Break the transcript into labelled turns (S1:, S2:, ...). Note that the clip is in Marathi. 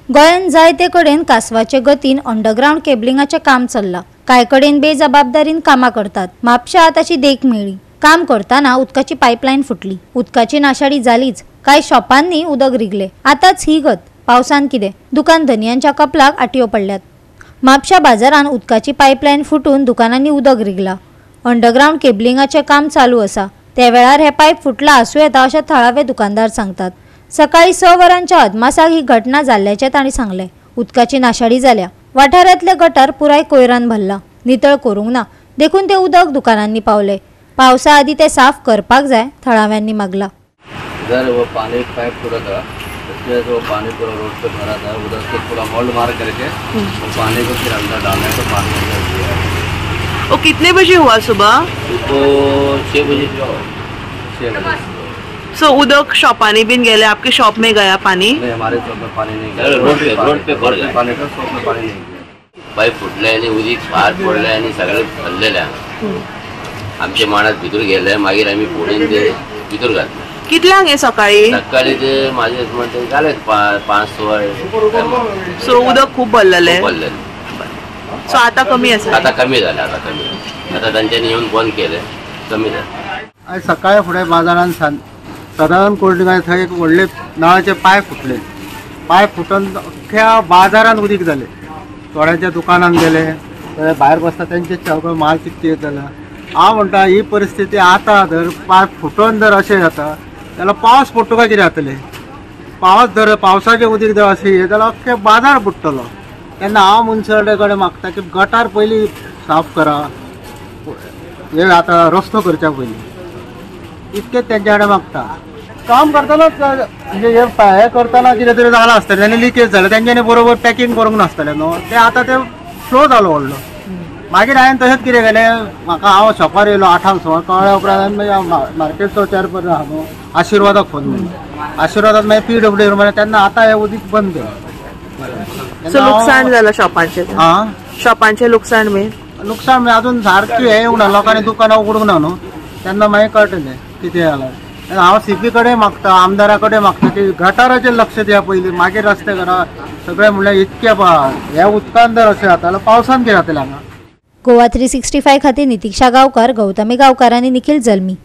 S1: गोंयांत जायते कडेन कासवाचे गतीन अंडरग्राउंड केबलिंगाचे काम चल्ला। कांय कडेन बेजबाबदारीन कामां करतात। म्हापशा ताची देख मेळ्ळी। काम करताना उदकाची पायपलायन फुटली। उदकाची नाशाडी जालीच। कांय शॉपांनी उदक रिगले। आतांच ही गत पावसान कितें दुकान धनियांच्या कपलाक आटयो पडल्यात। म्हापशा बाजारान उदकाची पायपलायन फुटून दुकानांनी उदक रिगला। अंडरग्राउंड केबलिंगाचे काम चालू आसा। त्या वेळार हे पायप फुटला आसूं येता अशें थळावे दुकानदार सांगतात। सकाळी 6 वरांच्या अदमासाक ही घटना जाल्ल्याचे तांणी सांगले। उदकाची नाशाडी जाल्या। वाठारांतले गटार पुराय कोयरान भरला। नितळ करूंक ना देखून ते उदक दुकानांनी पावले। पावसा आदी ते साफ करपाक जाय थळाव्यांनी मागला।
S2: इधर वो पानी पाइप पूरा था, इसलिए वो पानी पूरा रोड पे भरा था। उधर से पूरा मोल्ड मार करके वो पानी को फिर अंदर डालना है तो पानी अंदर दिया।
S3: वो कितने बजे हुआ सुबह?
S2: वो 6 बजे 6 बजे।
S3: सो उदक शॉपानी बिन गेले, आपके शॉप में गया पानी?
S2: नहीं, हमारे शॉप में पानी नहीं गया। रोड पे भर गया पानी था, शॉप में पानी नहीं गया। पाईप फुटले आणि उदीक भार पडले आणि सगळे भरलेले आमचे मानात भितर गेले। मागीर आम्ही फोडून ते भितर घातले।
S3: कितल्यांक हे सकाळी?
S2: सकाळी ते माझे म्हणते झाले 5-6।
S3: सो उदक खूप भरलेले? सो आता कमी आसा?
S2: आता कमी झालं, आता कमी। आता त्यांच्यानी येऊन बंद केले, कमी झालं।
S4: आज सकाळी फुडें बाजारान सदानंद कोल्ड्रिंकाचे थंय एक व्हडले नळाचे पायप फुटले। पायप फुटून अख्ख्या बाजारान उदीक जाले। थोड्यांच्या दुकानान गेले, थोडे भायर बसता त्यांचे सगळो माल कितके जाला। हांव म्हणटा ही परिस्थिती आता जर पायप फुटून जर अशें जाता जाल्यार पावस पडटो काय कितें जातलें? पावसाचें उदीक जर अशें येत जाल्यार अख्खे बाजार बुडटलो। तेन्ना हांव मुन्सिपालिटी कडेन मागता की गटार पयलीं साफ करा, हे आतां रस्तो करच्या पयलीं इतकेच त्यांच्या कडेन मागता। काम करताना म्हणजे हे करताना कितें तरी जालां आसतलें, त्यांनी लिकेज जालें, तेंच्यांनी बरोबर पॅकिंग करूंक नासतलें न्हू। ते आतां ते फ्लो जालो व्हडलो। मागीर हांवें तशेंच कितें केलें, म्हाका हांव शॉपार येयलो 8 सुमार, कळ्ळ्या उपरांत मागीर मार्केटचो चेअरपर्सन आहा न्हू, आशिर्वादाक फोन केलो। आशिर्वादाक मागीर PWD म्हणलें तेन्ना आतां हें उदीक बंद केलें।
S3: सो लुकसाण जालां शॉपांचें? हां, शॉपांचें लुकसाण बी?
S4: लुकसाण अजून सारकें हें येवंक ना, लोकांनी दुकानां उगडूंक ना न्हू, तेन्ना मागीर कळटलें कितें जालां। हांव CP कडेन मागता, आमदारा कडेन मागता की गटाराचेर लक्ष दिया पयलीं, मागीर रस्ते करा। सगळें म्हणल्यार इतकें ह्या उदकान जर अशें जाता जाल्यार पावसान कितें जातलें हांगा?
S1: गोवा 365 खातीर नितीक्षा गांवकार, गौतमी गांवकार आनी निखिल जल्मी।